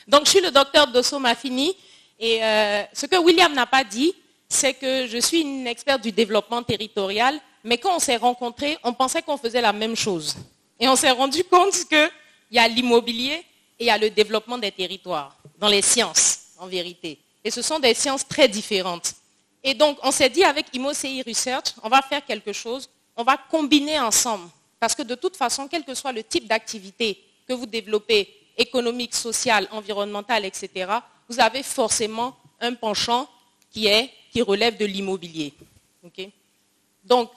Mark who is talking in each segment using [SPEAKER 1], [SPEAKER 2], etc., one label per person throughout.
[SPEAKER 1] Donc, je suis le docteur Dosso Mafini et ce que William n'a pas dit, c'est que je suis une experte du développement territorial, mais quand on s'est rencontrés, on pensait qu'on faisait la même chose. Et on s'est rendu compte qu'il y a l'immobilier et il y a le développement des territoires, dans les sciences, en vérité. Et ce sont des sciences très différentes. Et donc, on s'est dit avec IMOCI Research, on va faire quelque chose, on va combiner ensemble. Parce que de toute façon, quel que soit le type d'activité que vous développez, économique, sociale, environnementale, etc., vous avez forcément un penchant qui relève de l'immobilier. Okay? Donc,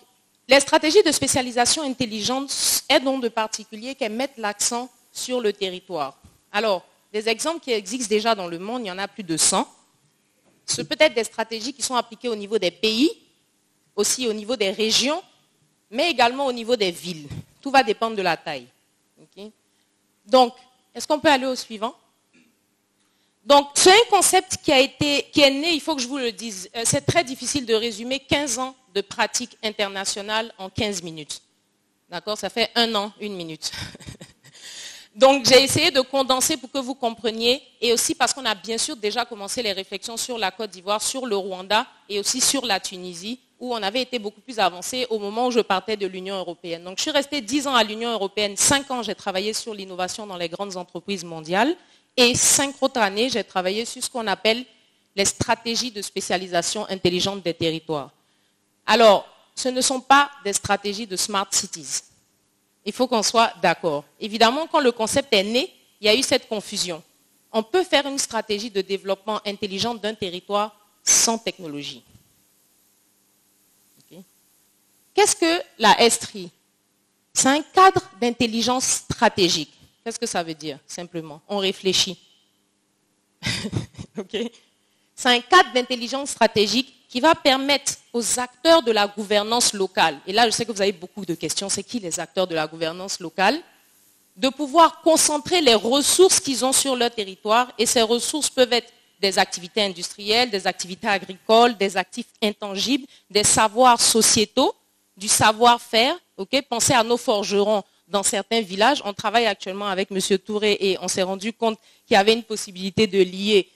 [SPEAKER 1] les stratégies de spécialisation intelligente aident de particulier qu'elles mettent l'accent sur le territoire. Alors, des exemples qui existent déjà dans le monde, il y en a plus de 100. Ce peut être des stratégies qui sont appliquées au niveau des pays, aussi au niveau des régions, mais également au niveau des villes. Tout va dépendre de la taille. Okay? Donc, est-ce qu'on peut aller au suivant? Donc, c'est un concept qui est né, il faut que je vous le dise, c'est très difficile de résumer 15 ans de pratique internationale en 15 minutes. D'accord? Ça fait 1 an, 1 minute. Donc, j'ai essayé de condenser pour que vous compreniez, et aussi parce qu'on a bien sûr déjà commencé les réflexions sur la Côte d'Ivoire, sur le Rwanda, et aussi sur la Tunisie, où on avait été beaucoup plus avancé au moment où je partais de l'Union européenne. Donc, je suis restée 10 ans à l'Union européenne, 5 ans, j'ai travaillé sur l'innovation dans les grandes entreprises mondiales, et 5 autres années, j'ai travaillé sur ce qu'on appelle les stratégies de spécialisation intelligente des territoires. Alors, ce ne sont pas des stratégies de smart cities. Il faut qu'on soit d'accord. Évidemment, quand le concept est né, il y a eu cette confusion. On peut faire une stratégie de développement intelligent d'un territoire sans technologie. Okay. Qu'est-ce que la S3? C'est un cadre d'intelligence stratégique. Qu'est-ce que ça veut dire, simplement? On réfléchit. Okay. C'est un cadre d'intelligence stratégique qui va permettre aux acteurs de la gouvernance locale, et là je sais que vous avez beaucoup de questions, c'est qui les acteurs de la gouvernance locale, de pouvoir concentrer les ressources qu'ils ont sur leur territoire, et ces ressources peuvent être des activités industrielles, des activités agricoles, des actifs intangibles, des savoirs sociétaux, du savoir-faire. Okay? Pensez à nos forgerons dans certains villages. On travaille actuellement avec M. Touré et on s'est rendu compte qu'il y avait une possibilité de lier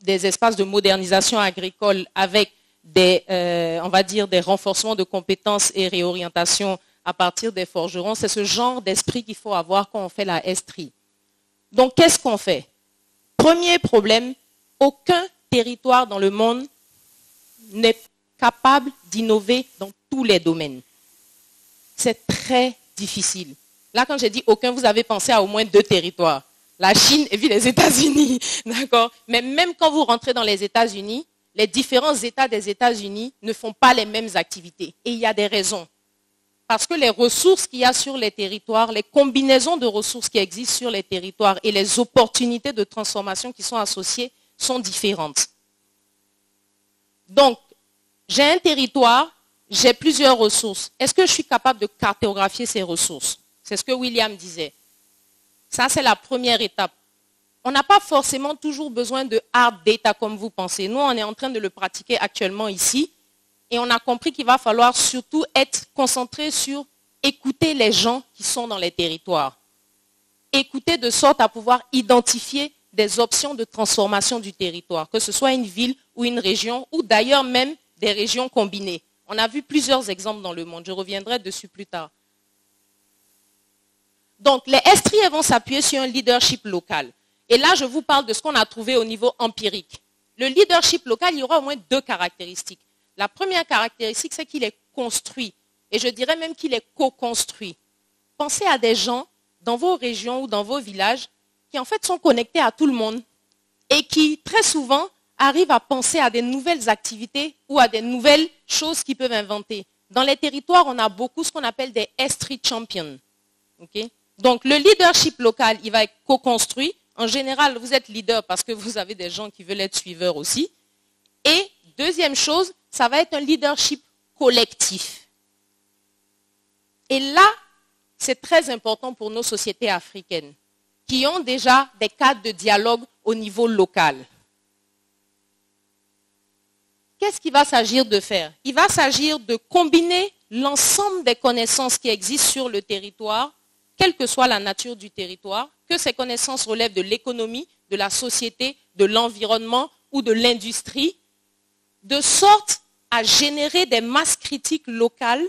[SPEAKER 1] des espaces de modernisation agricole avec on va dire des renforcements de compétences et réorientation à partir des forgerons. C'est ce genre d'esprit qu'il faut avoir quand on fait la S3. Donc, qu'est-ce qu'on fait? Premier problème, aucun territoire dans le monde n'est capable d'innover dans tous les domaines. C'est très difficile. Là, quand j'ai dit aucun, vous avez pensé à au moins 2 territoires. La Chine et puis les États-Unis. D'accord? Mais même quand vous rentrez dans les États-Unis, les différents États des États-Unis ne font pas les mêmes activités. Et il y a des raisons. Parce que les ressources qu'il y a sur les territoires, les combinaisons de ressources qui existent sur les territoires et les opportunités de transformation qui sont associées sont différentes. Donc, j'ai un territoire, j'ai plusieurs ressources. Est-ce que je suis capable de cartographier ces ressources? C'est ce que William disait. Ça, c'est la première étape. On n'a pas forcément toujours besoin de hard data comme vous pensez. Nous, on est en train de le pratiquer actuellement ici. Et on a compris qu'il va falloir surtout être concentré sur écouter les gens qui sont dans les territoires. Écouter de sorte à pouvoir identifier des options de transformation du territoire, que ce soit une ville ou une région, ou d'ailleurs même des régions combinées. On a vu plusieurs exemples dans le monde. Je reviendrai dessus plus tard. Donc, les S3 vont s'appuyer sur un leadership local. Et là, je vous parle de ce qu'on a trouvé au niveau empirique. Le leadership local, il y aura au moins 2 caractéristiques. La première caractéristique, c'est qu'il est construit. Et je dirais même qu'il est co-construit. Pensez à des gens dans vos régions ou dans vos villages qui en fait sont connectés à tout le monde et qui très souvent arrivent à penser à des nouvelles activités ou à des nouvelles choses qu'ils peuvent inventer. Dans les territoires, on a beaucoup ce qu'on appelle des S3 champions. Okay? Donc le leadership local, il va être co-construit. En général, vous êtes leader parce que vous avez des gens qui veulent être suiveurs aussi. Et deuxième chose, ça va être un leadership collectif. Et là, c'est très important pour nos sociétés africaines qui ont déjà des cadres de dialogue au niveau local. Qu'est-ce qu'il va s'agir de faire? Il va s'agir de combiner l'ensemble des connaissances qui existent sur le territoire, quelle que soit la nature du territoire, que ces connaissances relèvent de l'économie, de la société, de l'environnement ou de l'industrie, de sorte à générer des masses critiques locales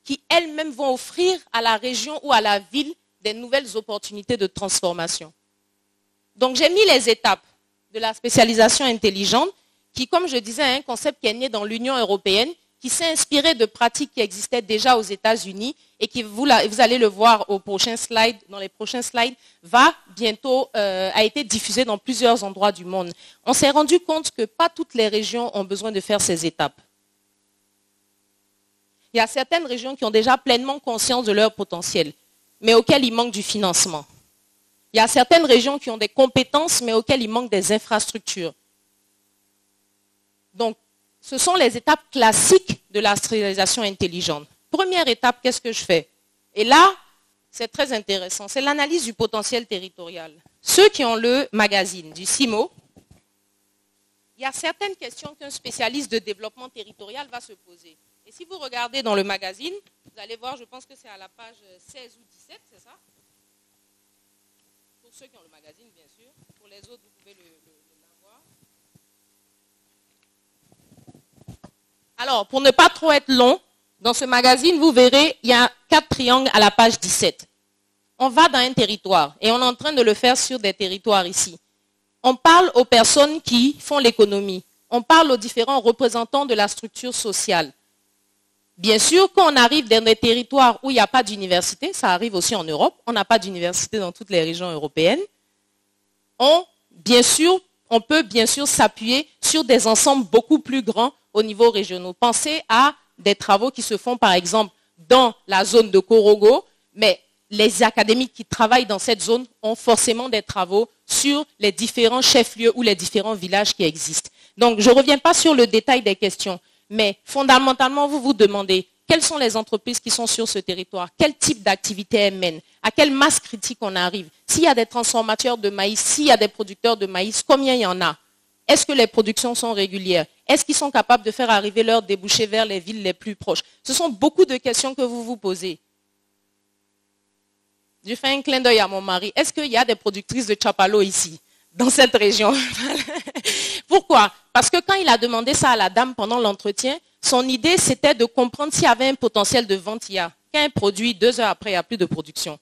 [SPEAKER 1] qui elles-mêmes vont offrir à la région ou à la ville des nouvelles opportunités de transformation. Donc j'ai mis les étapes de la spécialisation intelligente qui, comme je disais, est un concept qui est né dans l'Union européenne, qui s'est inspiré de pratiques qui existaient déjà aux États-Unis et qui, vous allez le voir dans les prochains slides, va bientôt, a été diffusé dans plusieurs endroits du monde. On s'est rendu compte que pas toutes les régions ont besoin de faire ces étapes. Il y a certaines régions qui ont déjà pleinement conscience de leur potentiel, mais auxquelles il manque du financement. Il y a certaines régions qui ont des compétences, mais auxquelles il manque des infrastructures. Donc, ce sont les étapes classiques de la spécialisation intelligente. Première étape, qu'est-ce que je fais? Et là, c'est très intéressant, c'est l'analyse du potentiel territorial. Ceux qui ont le magazine du CIMO, il y a certaines questions qu'un spécialiste de développement territorial va se poser. Et si vous regardez dans le magazine, vous allez voir, je pense que c'est à la page 16 ou 17, c'est ça? Pour ceux qui ont le magazine, bien sûr. Pour les autres, vous pouvez l'avoir. Alors, pour ne pas trop être long, dans ce magazine, vous verrez, il y a 4 triangles à la page 17. On va dans un territoire et on est en train de le faire sur des territoires ici. On parle aux personnes qui font l'économie. On parle aux différents représentants de la structure sociale. Bien sûr, quand on arrive dans des territoires où il n'y a pas d'université, ça arrive aussi en Europe, on n'a pas d'université dans toutes les régions européennes, on peut bien sûr s'appuyer sur des ensembles beaucoup plus grands au niveau régional. Pensez à des travaux qui se font par exemple dans la zone de Korogo, mais les académiques qui travaillent dans cette zone ont forcément des travaux sur les différents chefs-lieux ou les différents villages qui existent. Donc, je ne reviens pas sur le détail des questions, mais fondamentalement, vous vous demandez quelles sont les entreprises qui sont sur ce territoire, quel type d'activité elles mènent, à quelle masse critique on arrive, s'il y a des transformateurs de maïs, s'il y a des producteurs de maïs, combien il y en a? Est-ce que les productions sont régulières? Est-ce qu'ils sont capables de faire arriver leurs débouchés vers les villes les plus proches? Ce sont beaucoup de questions que vous vous posez. Je fais un clin d'œil à mon mari. Est-ce qu'il y a des productrices de chapalo ici, dans cette région? Pourquoi? Parce que quand il a demandé ça à la dame pendant l'entretien, son idée c'était de comprendre s'il y avait un potentiel de vente. Quand un produit, 2 heures après, il n'y a plus de production.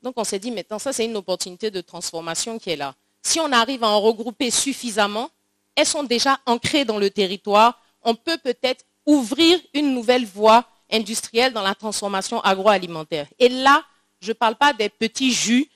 [SPEAKER 1] Donc on s'est dit, maintenant ça c'est une opportunité de transformation qui est là. Si on arrive à en regrouper suffisamment, elles sont déjà ancrées dans le territoire, on peut peut-être ouvrir une nouvelle voie industrielle dans la transformation agroalimentaire. Et là, je ne parle pas des petits jus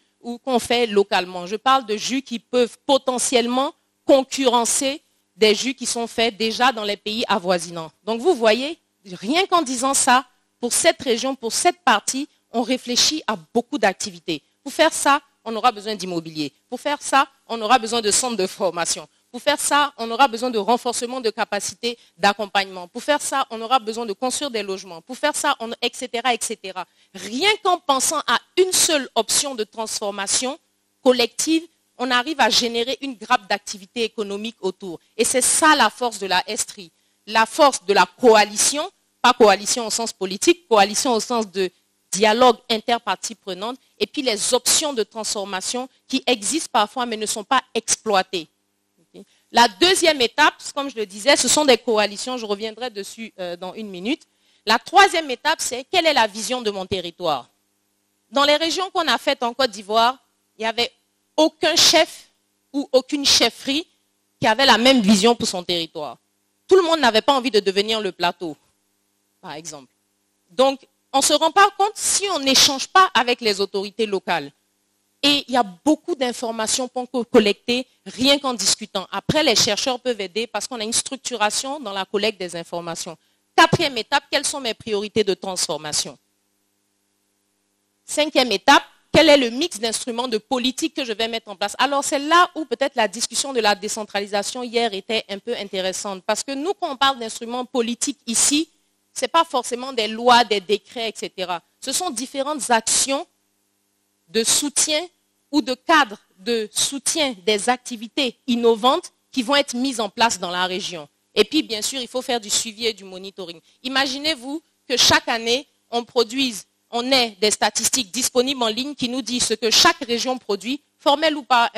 [SPEAKER 1] qu'on fait localement. Je parle de jus qui peuvent potentiellement concurrencer des jus qui sont faits déjà dans les pays avoisinants. Donc vous voyez, rien qu'en disant ça, pour cette région, pour cette partie, on réfléchit à beaucoup d'activités. Pour faire ça, on aura besoin d'immobilier. Pour faire ça, on aura besoin de centres de formation. Pour faire ça, on aura besoin de renforcement de capacités d'accompagnement. Pour faire ça, on aura besoin de construire des logements. Pour faire ça, etc., etc. Rien qu'en pensant à une seule option de transformation collective, on arrive à générer une grappe d'activités économiques autour. Et c'est ça la force de la STRI. La force de la coalition, pas coalition au sens politique, coalition au sens de dialogue interparties prenantes, et puis les options de transformation qui existent parfois mais ne sont pas exploitées. La deuxième étape, comme je le disais, ce sont des coalitions, je reviendrai dessus dans 1 minute. La troisième étape, c'est quelle est la vision de mon territoire? Dans les régions qu'on a faites en Côte d'Ivoire, il n'y avait aucun chef ou aucune chefferie qui avait la même vision pour son territoire. Tout le monde n'avait pas envie de devenir le plateau, par exemple. Donc, on ne se rend pas compte si on n'échange pas avec les autorités locales. Et il y a beaucoup d'informations qu'on peut collecter rien qu'en discutant. Après, les chercheurs peuvent aider parce qu'on a une structuration dans la collecte des informations. 4e étape, quelles sont mes priorités de transformation? 5e étape, quel est le mix d'instruments de politique que je vais mettre en place? Alors, c'est là où peut-être la discussion de la décentralisation hier était un peu intéressante. Parce que nous, quand on parle d'instruments politiques ici, ce n'est pas forcément des lois, des décrets, etc. Ce sont différentes actions de soutien ou de cadre de soutien des activités innovantes qui vont être mises en place dans la région. Et puis, bien sûr, il faut faire du suivi et du monitoring. Imaginez-vous que chaque année, on ait des statistiques disponibles en ligne qui nous disent ce que chaque région produit formelles ou pas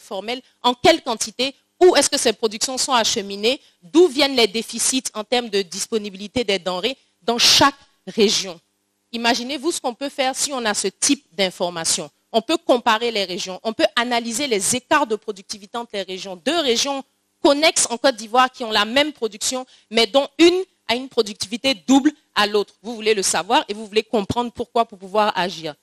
[SPEAKER 1] formelles, en quelle quantité, où est-ce que ces productions sont acheminées, d'où viennent les déficits en termes de disponibilité des denrées dans chaque région. Imaginez-vous ce qu'on peut faire si on a ce type d'informations. On peut comparer les régions, on peut analyser les écarts de productivité entre les régions. Deux régions connexes en Côte d'Ivoire qui ont la même production, mais dont une a une productivité double à l'autre. Vous voulez le savoir et vous voulez comprendre pourquoi pour pouvoir agir.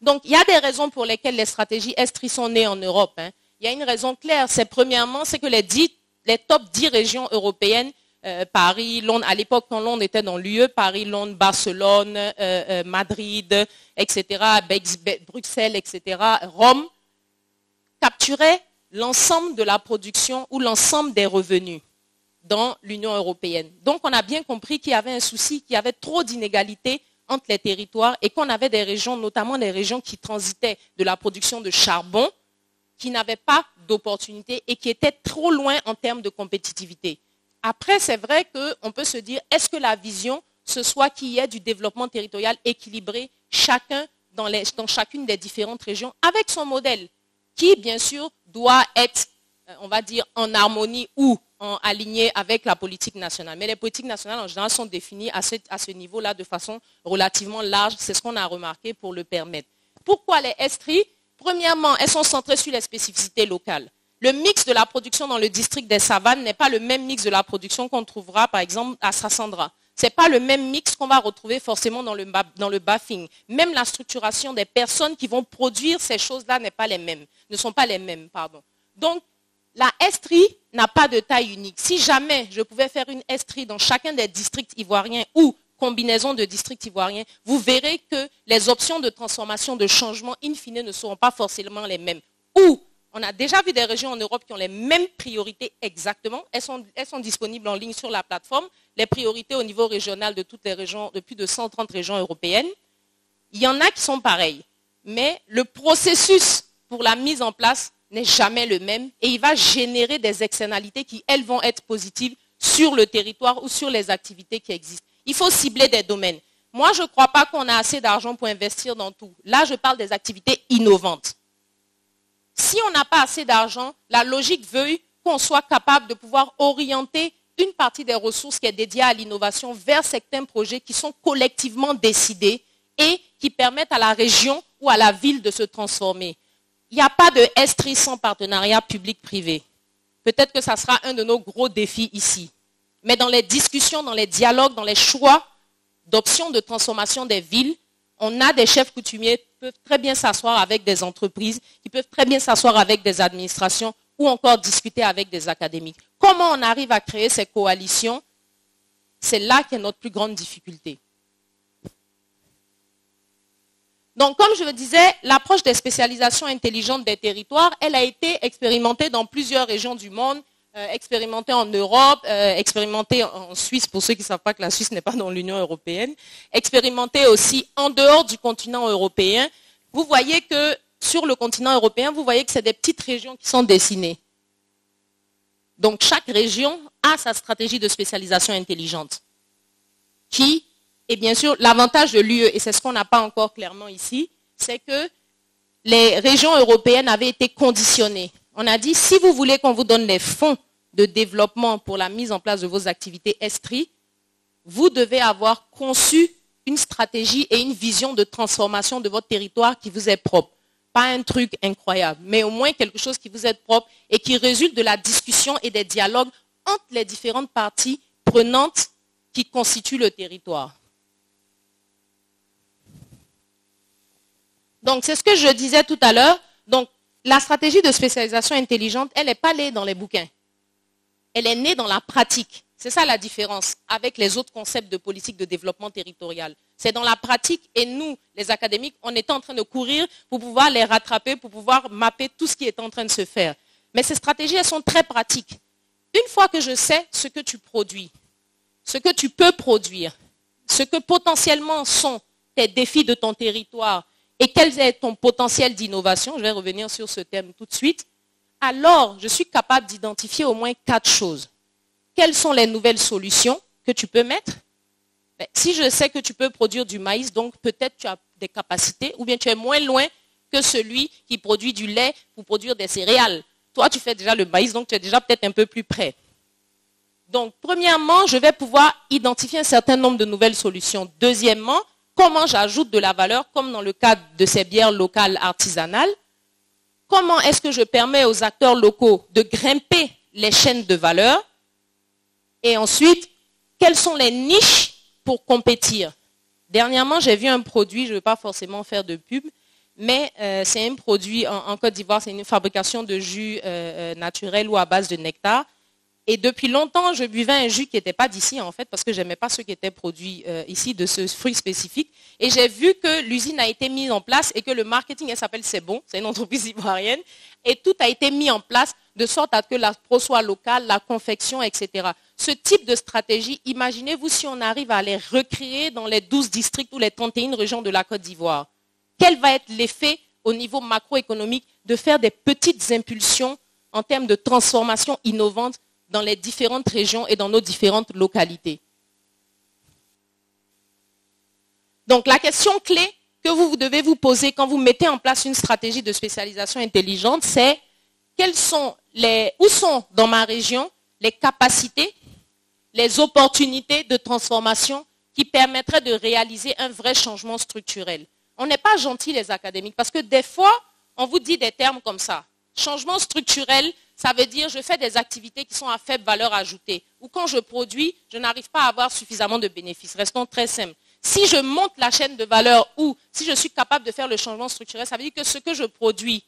[SPEAKER 1] Donc, il y a des raisons pour lesquelles les stratégies ESTRI sont nées en Europe. Il y a une raison claire, c'est premièrement, c'est que les top 10 régions européennes, Paris, Londres, à l'époque quand Londres était dans l'UE, Paris, Londres, Barcelone, Madrid, etc., Bruxelles, etc., Rome, capturaient l'ensemble de la production ou l'ensemble des revenus dans l'Union européenne. Donc on a bien compris qu'il y avait un souci, qu'il y avait trop d'inégalités entre les territoires et qu'on avait des régions, notamment des régions qui transitaient de la production de charbon, qui n'avaient pas d'opportunités et qui étaient trop loin en termes de compétitivité. Après, c'est vrai qu'on peut se dire, est-ce que la vision, ce soit qu'il y ait du développement territorial équilibré, chacun dans chacune des différentes régions, avec son modèle, qui, bien sûr, doit être, on va dire, en harmonie ou aligné avec la politique nationale. Mais les politiques nationales, en général, sont définies à ce niveau-là de façon relativement large. C'est ce qu'on a remarqué pour le permettre. Pourquoi les ESTRI? Premièrement, elles sont centrées sur les spécificités locales. Le mix de la production dans le district des Savanes n'est pas le même mix de la production qu'on trouvera, par exemple, à Sassandra. Ce n'est pas le même mix qu'on va retrouver forcément dans le Bafing. Même la structuration des personnes qui vont produire ces choses-là ne sont pas les mêmes. Donc, la ESTRI n'a pas de taille unique. Si jamais je pouvais faire une ESTRI dans chacun des districts ivoiriens ou combinaison de districts ivoiriens, vous verrez que les options de transformation, de changement, in fine, ne seront pas forcément les mêmes. Ou, on a déjà vu des régions en Europe qui ont les mêmes priorités exactement. Elles sont disponibles en ligne sur la plateforme. Les priorités au niveau régional de toutes les régions, de plus de 130 régions européennes. Il y en a qui sont pareilles. Mais le processus pour la mise en place n'est jamais le même et il va générer des externalités qui, elles, vont être positives sur le territoire ou sur les activités qui existent. Il faut cibler des domaines. Moi, je ne crois pas qu'on a assez d'argent pour investir dans tout. Là, je parle des activités innovantes. Si on n'a pas assez d'argent, la logique veut qu'on soit capable de pouvoir orienter une partie des ressources qui est dédiée à l'innovation vers certains projets qui sont collectivement décidés et qui permettent à la région ou à la ville de se transformer. Il n'y a pas de ESTRI sans partenariat public-privé. Peut-être que ça sera un de nos gros défis ici. Mais dans les discussions, dans les dialogues, dans les choix d'options de transformation des villes, on a des chefs coutumiers qui peuvent très bien s'asseoir avec des entreprises, qui peuvent très bien s'asseoir avec des administrations ou encore discuter avec des académiques. Comment on arrive à créer ces coalitions? C'est là qu'est notre plus grande difficulté. Donc, comme je le disais, l'approche des spécialisations intelligentes des territoires, elle a été expérimentée dans plusieurs régions du monde, expérimentée en Europe, expérimentée en Suisse, pour ceux qui ne savent pas que la Suisse n'est pas dans l'Union européenne, expérimentée aussi en dehors du continent européen. Vous voyez que sur le continent européen, vous voyez que c'est des petites régions qui sont dessinées. Donc, chaque région a sa stratégie de spécialisation intelligente qui... Et bien sûr, l'avantage de l'UE, et c'est ce qu'on n'a pas encore clairement ici, c'est que les régions européennes avaient été conditionnées. On a dit, si vous voulez qu'on vous donne les fonds de développement pour la mise en place de vos activités ESTRI, vous devez avoir conçu une stratégie et une vision de transformation de votre territoire qui vous est propre. Pas un truc incroyable, mais au moins quelque chose qui vous est propre et qui résulte de la discussion et des dialogues entre les différentes parties prenantes qui constituent le territoire. Donc, c'est ce que je disais tout à l'heure. Donc, la stratégie de spécialisation intelligente, elle n'est pas née dans les bouquins. Elle est née dans la pratique. C'est ça la différence avec les autres concepts de politique de développement territorial. C'est dans la pratique et nous, les académiques, on est en train de courir pour pouvoir les rattraper, pour pouvoir mapper tout ce qui est en train de se faire. Mais ces stratégies, elles sont très pratiques. Une fois que je sais ce que tu produis, ce que tu peux produire, ce que potentiellement sont tes défis de ton territoire, et quel est ton potentiel d'innovation, je vais revenir sur ce thème tout de suite, alors je suis capable d'identifier au moins 4 choses. Quelles sont les nouvelles solutions que tu peux mettre? Si je sais que tu peux produire du maïs, donc peut-être tu as des capacités, ou bien tu es moins loin que celui qui produit du lait pour produire des céréales. Toi, tu fais déjà le maïs, donc tu es déjà peut-être un peu plus près. Donc, premièrement, je vais pouvoir identifier un certain nombre de nouvelles solutions. Deuxièmement, comment j'ajoute de la valeur, comme dans le cadre de ces bières locales artisanales. Comment est-ce que je permets aux acteurs locaux de grimper les chaînes de valeur? Et ensuite, quelles sont les niches pour compétir? Dernièrement, j'ai vu un produit, je ne veux pas forcément faire de pub, mais c'est un produit en Côte d'Ivoire, c'est une fabrication de jus naturel ou à base de nectar. Et depuis longtemps, je buvais un jus qui n'était pas d'ici, en fait, parce que je n'aimais pas ceux qui étaient produits ici de ce fruit spécifique. Et j'ai vu que l'usine a été mise en place et que le marketing, elle s'appelle C'est Bon, c'est une entreprise ivoirienne, et tout a été mis en place de sorte à ce que la pro soit locale, la confection, etc. Ce type de stratégie, imaginez-vous si on arrive à les recréer dans les 12 districts ou les 31 régions de la Côte d'Ivoire. Quel va être l'effet au niveau macroéconomique de faire des petites impulsions en termes de transformation innovante dans les différentes régions et dans nos différentes localités? Donc la question clé que vous devez vous poser quand vous mettez en place une stratégie de spécialisation intelligente, c'est où sont dans ma région les capacités, les opportunités de transformation qui permettraient de réaliser un vrai changement structurel. On n'est pas gentil les académiques parce que des fois, on vous dit des termes comme ça. Changement structurel, ça veut dire je fais des activités qui sont à faible valeur ajoutée. Ou quand je produis, je n'arrive pas à avoir suffisamment de bénéfices. Restons très simples. Si je monte la chaîne de valeur ou si je suis capable de faire le changement structurel, ça veut dire que ce que je produis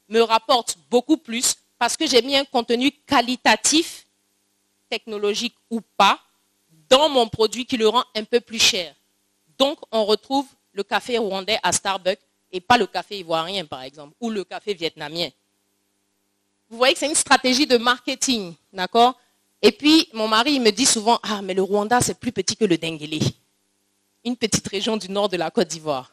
[SPEAKER 1] me rapporte beaucoup plus parce que j'ai mis un contenu qualitatif, technologique ou pas, dans mon produit qui le rend un peu plus cher. Donc, on retrouve le café rwandais à Starbucks et pas le café ivoirien, par exemple, ou le café vietnamien. Vous voyez que c'est une stratégie de marketing, d'accord? Et puis, mon mari il me dit souvent, ah, mais le Rwanda, c'est plus petit que le Denguélé. Une petite région du nord de la Côte d'Ivoire.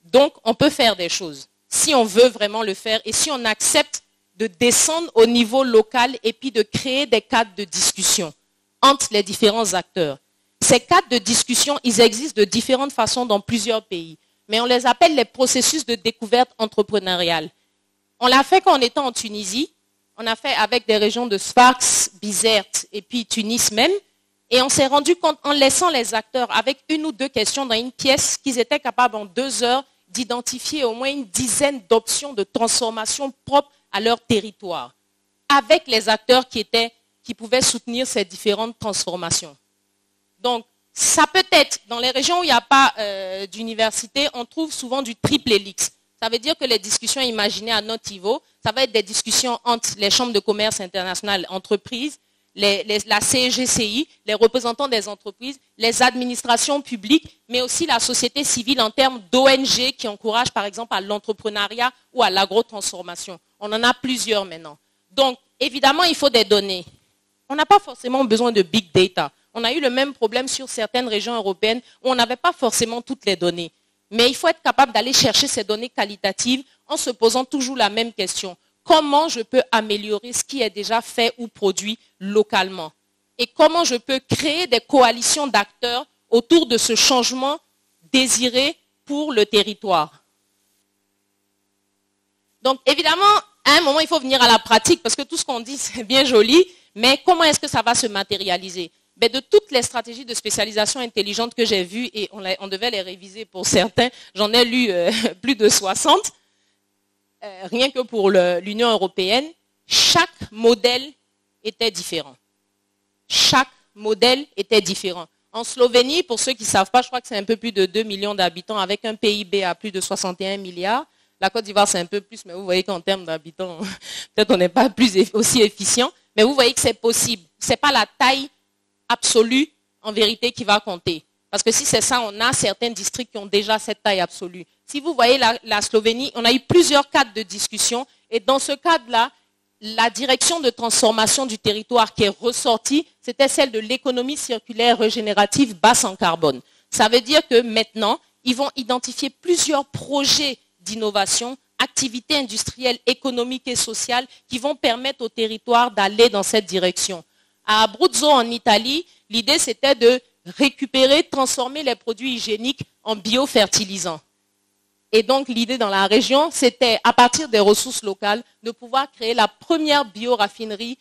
[SPEAKER 1] Donc, on peut faire des choses, si on veut vraiment le faire, et si on accepte de descendre au niveau local et puis de créer des cadres de discussion entre les différents acteurs. Ces cadres de discussion, ils existent de différentes façons dans plusieurs pays, mais on les appelle les processus de découverte entrepreneuriale. On l'a fait quand on était en Tunisie, on a fait avec des régions de Sfax, Bizerte et puis Tunis même, et on s'est rendu compte en laissant les acteurs avec une ou deux questions dans une pièce qu'ils étaient capables en 2 heures d'identifier au moins une dizaine d'options de transformation propres à leur territoire, avec les acteurs qui pouvaient soutenir ces différentes transformations. Donc, ça peut être, dans les régions où il n'y a pas d'université, on trouve souvent du triple helix. Ça veut dire que les discussions imaginées à notre niveau, ça va être des discussions entre les chambres de commerce internationales, entreprises, la CGCI, les représentants des entreprises, les administrations publiques, mais aussi la société civile en termes d'ONG qui encouragent par exemple à l'entrepreneuriat ou à l'agrotransformation. On en a plusieurs maintenant. Donc, évidemment, il faut des données. On n'a pas forcément besoin de big data. On a eu le même problème sur certaines régions européennes où on n'avait pas forcément toutes les données. Mais il faut être capable d'aller chercher ces données qualitatives en se posant toujours la même question. Comment je peux améliorer ce qui est déjà fait ou produit localement? Et comment je peux créer des coalitions d'acteurs autour de ce changement désiré pour le territoire? Donc, évidemment, à un moment, il faut venir à la pratique parce que tout ce qu'on dit, c'est bien joli, mais comment est-ce que ça va se matérialiser? De toutes les stratégies de spécialisation intelligente que j'ai vues, et on devait les réviser pour certains, j'en ai lu plus de 60, rien que pour l'Union européenne, chaque modèle était différent. Chaque modèle était différent. En Slovénie, pour ceux qui ne savent pas, je crois que c'est un peu plus de 2 millions d'habitants avec un PIB à plus de 61 milliards. La Côte d'Ivoire, c'est un peu plus, mais vous voyez qu'en termes d'habitants, peut-être on n'est pas aussi efficient, mais vous voyez que c'est possible. Ce n'est pas la taille absolue, en vérité, qui va compter. Parce que si c'est ça, on a certains districts qui ont déjà cette taille absolue. Si vous voyez la Slovénie, on a eu plusieurs cadres de discussion. Et dans ce cadre-là, la direction de transformation du territoire qui est ressortie, c'était celle de l'économie circulaire régénérative basse en carbone. Ça veut dire que maintenant, ils vont identifier plusieurs projets d'innovation, activités industrielles, économiques et sociales qui vont permettre au territoire d'aller dans cette direction. À Abruzzo, en Italie, l'idée c'était de récupérer, transformer les produits hygiéniques en biofertilisants. Et donc, l'idée dans la région, c'était, à partir des ressources locales, de pouvoir créer la première bioraffinerie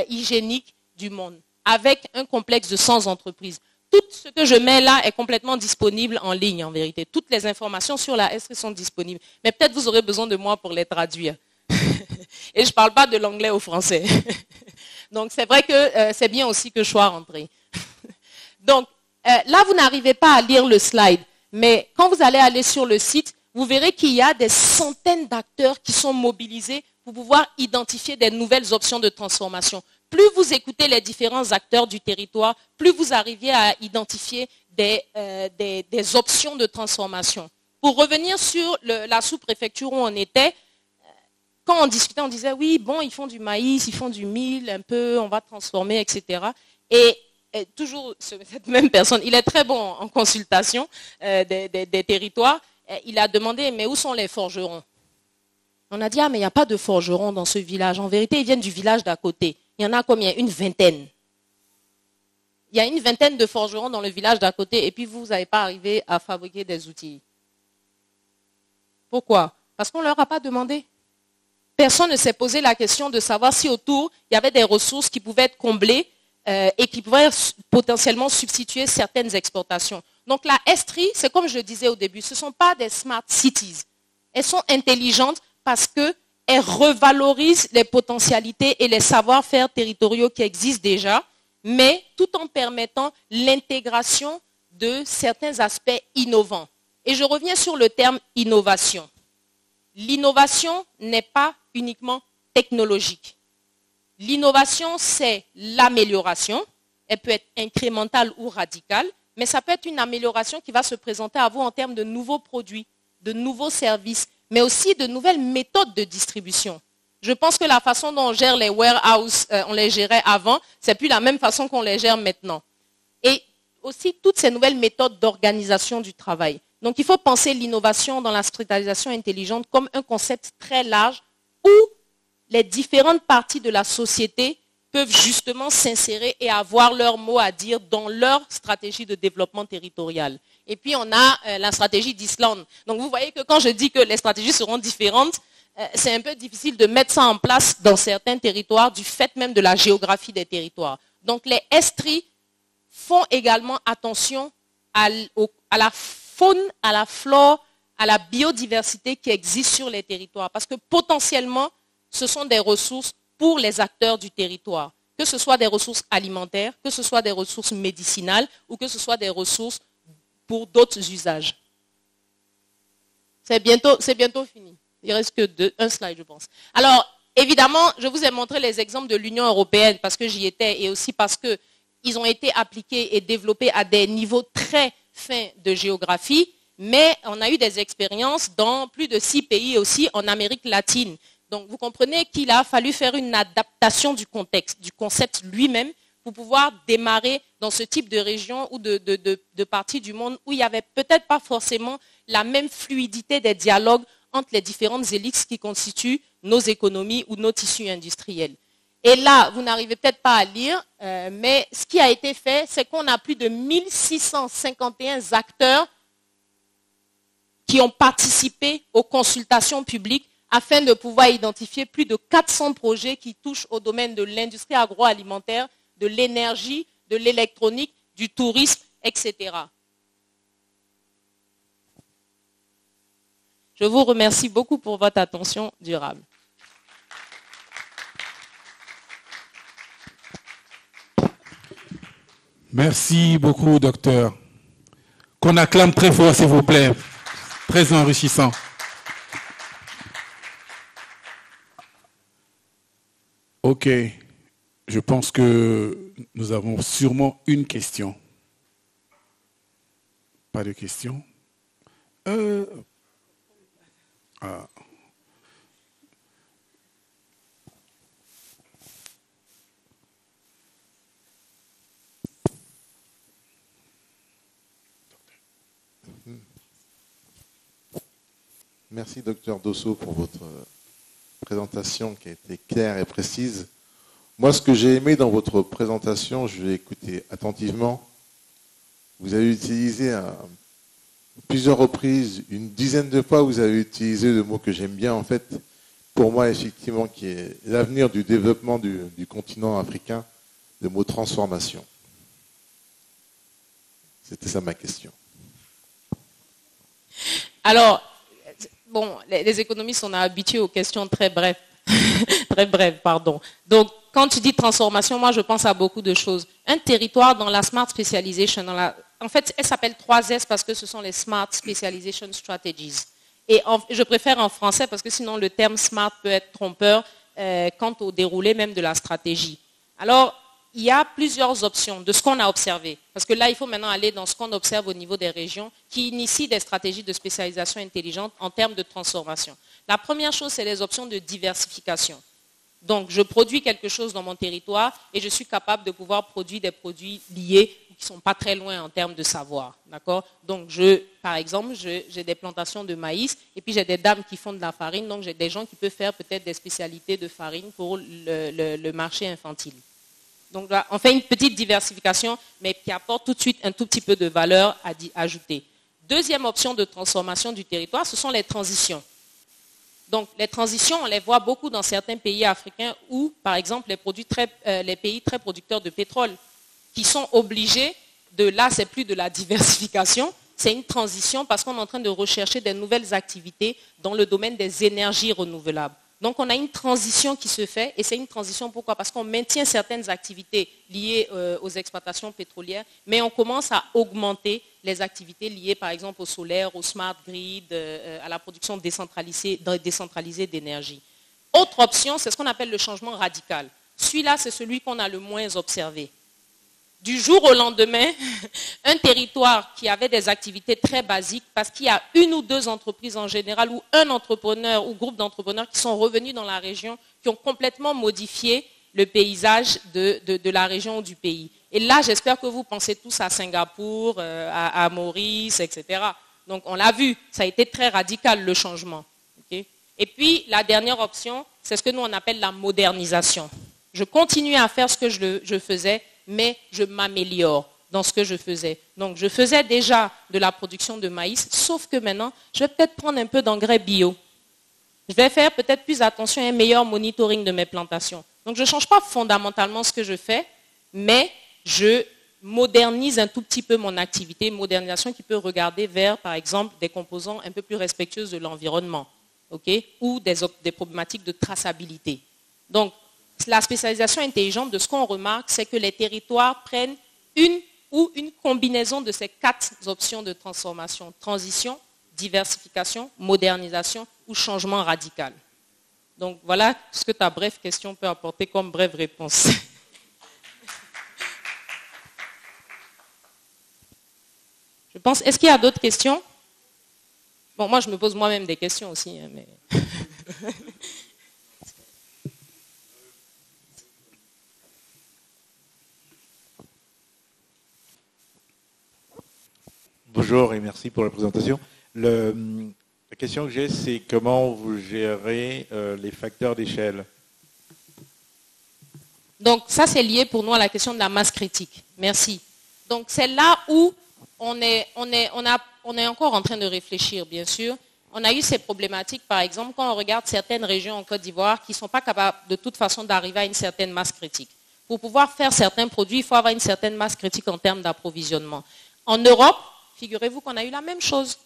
[SPEAKER 1] hygiénique du monde, avec un complexe de 100 entreprises. Tout ce que je mets là est complètement disponible en ligne, en vérité. Toutes les informations sur la Estrie sont disponibles. Mais peut-être vous aurez besoin de moi pour les traduire. Et je ne parle pas de l'anglais au français. Donc, c'est vrai que c'est bien aussi que je sois rentrée. Donc, là, vous n'arrivez pas à lire le slide. Mais quand vous allez aller sur le site, vous verrez qu'il y a des centaines d'acteurs qui sont mobilisés pour pouvoir identifier des nouvelles options de transformation. Plus vous écoutez les différents acteurs du territoire, plus vous arrivez à identifier des options de transformation. Pour revenir sur la sous-préfecture où on était, quand on discutait, on disait oui, bon, ils font du maïs, ils font du mil, un peu, on va transformer, etc. Et toujours cette même personne, il est très bon en consultation des territoires. Il a demandé, mais où sont les forgerons? On a dit, ah, mais il n'y a pas de forgerons dans ce village. En vérité, ils viennent du village d'à côté. Il y en a combien? Une vingtaine. Il y a une vingtaine de forgerons dans le village d'à côté et puis vous n'avez pas arrivé à fabriquer des outils. Pourquoi? Parce qu'on ne leur a pas demandé. Personne ne s'est posé la question de savoir si autour, il y avait des ressources qui pouvaient être comblées et qui pouvaient potentiellement substituer certaines exportations. Donc la Estrie, c'est comme je le disais au début, ce ne sont pas des smart cities. Elles sont intelligentes parce qu'elles revalorisent les potentialités et les savoir-faire territoriaux qui existent déjà, mais tout en permettant l'intégration de certains aspects innovants. Et je reviens sur le terme innovation. L'innovation n'est pas uniquement technologique. L'innovation, c'est l'amélioration. Elle peut être incrémentale ou radicale, mais ça peut être une amélioration qui va se présenter à vous en termes de nouveaux produits, de nouveaux services, mais aussi de nouvelles méthodes de distribution. Je pense que la façon dont on gère les warehouses, on les gérait avant, c'est plus la même façon qu'on les gère maintenant. Et aussi toutes ces nouvelles méthodes d'organisation du travail. Donc il faut penser l'innovation dans la structuralisation intelligente comme un concept très large où les différentes parties de la société peuvent justement s'insérer et avoir leur mot à dire dans leur stratégie de développement territorial. Et puis on a la stratégie d'Islande. Donc vous voyez que quand je dis que les stratégies seront différentes, c'est un peu difficile de mettre ça en place dans certains territoires du fait même de la géographie des territoires. Donc les Estries font également attention à la faune, à la flore, à la biodiversité qui existe sur les territoires. Parce que potentiellement, ce sont des ressources pour les acteurs du territoire. Que ce soit des ressources alimentaires, que ce soit des ressources médicinales ou que ce soit des ressources pour d'autres usages. C'est bientôt fini. Il ne reste que un slide, je pense. Alors, évidemment, je vous ai montré les exemples de l'Union européenne parce que j'y étais et aussi parce qu'ils ont été appliqués et développés à des niveaux très fins de géographie, mais on a eu des expériences dans plus de 6 pays aussi en Amérique latine. Donc, vous comprenez qu'il a fallu faire une adaptation du contexte, du concept lui-même, pour pouvoir démarrer dans ce type de région ou de parties du monde où il n'y avait peut-être pas forcément la même fluidité des dialogues entre les différentes élites qui constituent nos économies ou nos tissus industriels. Et là, vous n'arrivez peut-être pas à lire, mais ce qui a été fait, c'est qu'on a plus de 1651 acteurs qui ont participé aux consultations publiques afin de pouvoir identifier plus de 400 projets qui touchent au domaine de l'industrie agroalimentaire, de l'énergie, de l'électronique, du tourisme, etc. Je vous remercie beaucoup pour votre attention durable.
[SPEAKER 2] Merci beaucoup, docteur. Qu'on acclame très fort, s'il vous plaît. Très enrichissant. Ok. Je pense que nous avons sûrement une question. Pas de question? Ah.
[SPEAKER 3] Merci, docteur Dosso, pour votre présentation qui a été claire et précise. Moi, ce que j'ai aimé dans votre présentation, je l'ai écouté attentivement. Vous avez utilisé plusieurs reprises, une dizaine de fois, vous avez utilisé le mot que j'aime bien, en fait, pour moi, effectivement, qui est l'avenir du développement du continent africain, le mot transformation. C'était ça ma question.
[SPEAKER 1] Alors, bon, les économistes, on a habitué aux questions très brèves. Très brèves, pardon. Donc, quand tu dis transformation, moi, je pense à beaucoup de choses. Un territoire dans la Smart Specialization, en fait, elle s'appelle 3S parce que ce sont les Smart Specialization Strategies. Et je préfère en français parce que sinon, le terme smart peut être trompeur quant au déroulé même de la stratégie. Alors, il y a plusieurs options de ce qu'on a observé. Parce que là, il faut maintenant aller dans ce qu'on observe au niveau des régions qui initient des stratégies de spécialisation intelligente en termes de transformation. La première chose, c'est les options de diversification. Donc, je produis quelque chose dans mon territoire et je suis capable de pouvoir produire des produits liés qui ne sont pas très loin en termes de savoir. D'accord? Donc, par exemple, j'ai des plantations de maïs et puis j'ai des dames qui font de la farine. Donc, j'ai des gens qui peuvent faire peut-être des spécialités de farine pour le marché infantile. Donc là, on fait une petite diversification, mais qui apporte tout de suite un tout petit peu de valeur ajoutée. Deuxième option de transformation du territoire, ce sont les transitions. Donc les transitions, on les voit beaucoup dans certains pays africains où, par exemple, les pays très producteurs de pétrole, qui sont obligés là, c'est plus de la diversification, c'est une transition parce qu'on est en train de rechercher des nouvelles activités dans le domaine des énergies renouvelables. Donc, on a une transition qui se fait, et c'est une transition pourquoi? Parce qu'on maintient certaines activités liées aux exploitations pétrolières, mais on commence à augmenter les activités liées, par exemple, au solaire, au smart grid, à la production décentralisée d'énergie. Autre option, c'est ce qu'on appelle le changement radical. Celui-là, c'est celui qu'on a le moins observé. Du jour au lendemain, un territoire qui avait des activités très basiques, parce qu'il y a une ou deux entreprises en général, ou un entrepreneur ou groupe d'entrepreneurs qui sont revenus dans la région, qui ont complètement modifié le paysage de la région ou du pays. Et là, j'espère que vous pensez tous à Singapour, à Maurice, etc. Donc, on l'a vu, ça a été très radical le changement. Okay? Et puis, la dernière option, c'est ce que nous on appelle la modernisation. Je continue à faire ce que je faisais, mais je m'améliore dans ce que je faisais. Donc, je faisais déjà de la production de maïs, sauf que maintenant, je vais peut-être prendre un peu d'engrais bio. Je vais faire peut-être plus attention à un meilleur monitoring de mes plantations. Donc, je ne change pas fondamentalement ce que je fais, mais je modernise un tout petit peu mon activité, modernisation qui peut regarder vers, par exemple, des composants un peu plus respectueux de l'environnement, okay, ou des problématiques de traçabilité. Donc, la spécialisation intelligente, de ce qu'on remarque, c'est que les territoires prennent une combinaison de ces 4 options de transformation. Transition, diversification, modernisation ou changement radical. Donc voilà ce que ta brève question peut apporter comme brève réponse. Je pense, est-ce qu'il y a d'autres questions? Bon, moi je me pose moi-même des questions aussi, hein, mais...
[SPEAKER 4] Bonjour et merci pour la présentation. La question que j'ai, c'est comment vous gérez les facteurs d'échelle?
[SPEAKER 1] Donc ça, c'est lié pour nous à la question de la masse critique. Merci. Donc c'est là où on est encore en train de réfléchir, bien sûr. On a eu ces problématiques, par exemple, quand on regarde certaines régions en Côte d'Ivoire qui ne sont pas capables de toute façon d'arriver à une certaine masse critique. Pour pouvoir faire certains produits, il faut avoir une certaine masse critique en termes d'approvisionnement. En Europe, figurez-vous qu'on a eu la même chose.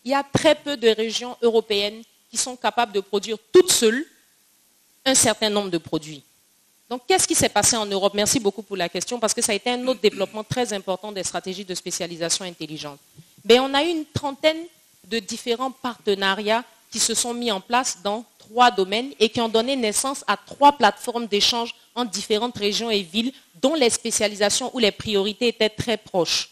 [SPEAKER 1] Il y a très peu de régions européennes qui sont capables de produire toutes seules un certain nombre de produits. Donc, qu'est-ce qui s'est passé en Europe? Merci beaucoup pour la question, parce que ça a été un autre développement très important des stratégies de spécialisation intelligente. Mais on a eu une trentaine de différents partenariats qui se sont mis en place dans 3 domaines et qui ont donné naissance à 3 plateformes d'échange entre différentes régions et villes dont les spécialisations ou les priorités étaient très proches.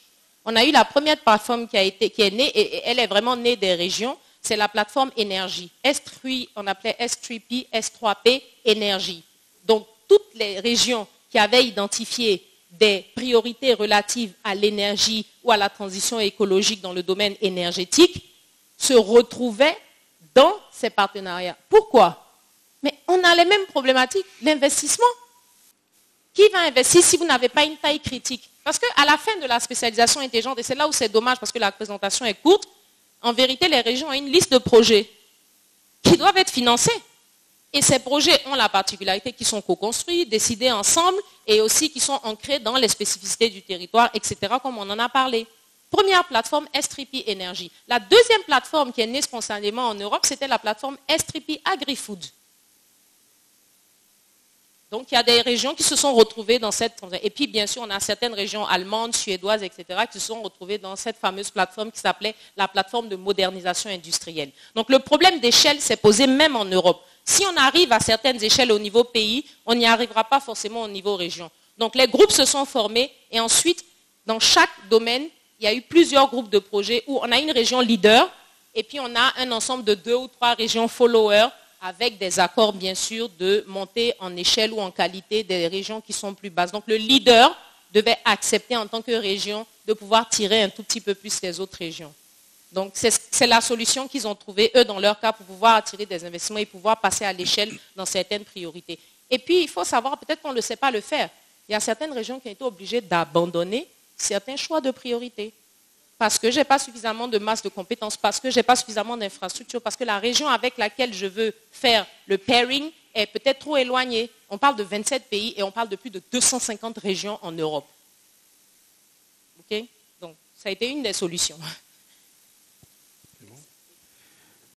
[SPEAKER 1] On a eu la première plateforme qui est née, et elle est vraiment née des régions, c'est la plateforme énergie. S3, on appelait S3P, S3P, énergie. Donc, toutes les régions qui avaient identifié des priorités relatives à l'énergie ou à la transition écologique dans le domaine énergétique se retrouvaient dans ces partenariats. Pourquoi? Mais on a les mêmes problématiques. L'investissement. Qui va investir si vous n'avez pas une taille critique? Parce qu'à la fin de la spécialisation intelligente, et c'est là où c'est dommage parce que la présentation est courte, en vérité, les régions ont une liste de projets qui doivent être financés. Et ces projets ont la particularité qu'ils sont co-construits, décidés ensemble et aussi qui sont ancrés dans les spécificités du territoire, etc., comme on en a parlé. Première plateforme, S3P Énergie. La deuxième plateforme qui est née spontanément en Europe, c'était la plateforme S3P Agri-Food. Donc, il y a des régions qui se sont retrouvées dans cette... Et puis, bien sûr, on a certaines régions allemandes, suédoises, etc., qui se sont retrouvées dans cette fameuse plateforme qui s'appelait la plateforme de modernisation industrielle. Donc, le problème d'échelle s'est posé même en Europe. Si on arrive à certaines échelles au niveau pays, on n'y arrivera pas forcément au niveau région. Donc, les groupes se sont formés et ensuite, dans chaque domaine, il y a eu plusieurs groupes de projets où on a une région leader et puis on a un ensemble de 2 ou 3 régions followers avec des accords, bien sûr, de monter en échelle ou en qualité des régions qui sont plus basses. Donc, le leader devait accepter en tant que région de pouvoir tirer un tout petit peu plus les autres régions. Donc, c'est la solution qu'ils ont trouvée, eux, dans leur cas, pour pouvoir attirer des investissements et pouvoir passer à l'échelle dans certaines priorités. Et puis, il faut savoir, peut-être qu'on ne le sait pas le faire. Il y a certaines régions qui ont été obligées d'abandonner certains choix de priorité. Parce que je n'ai pas suffisamment de masse de compétences, parce que je n'ai pas suffisamment d'infrastructures, parce que la région avec laquelle je veux faire le pairing est peut-être trop éloignée. On parle de 27 pays et on parle de plus de 250 régions en Europe. OK? Donc, ça a été une des solutions.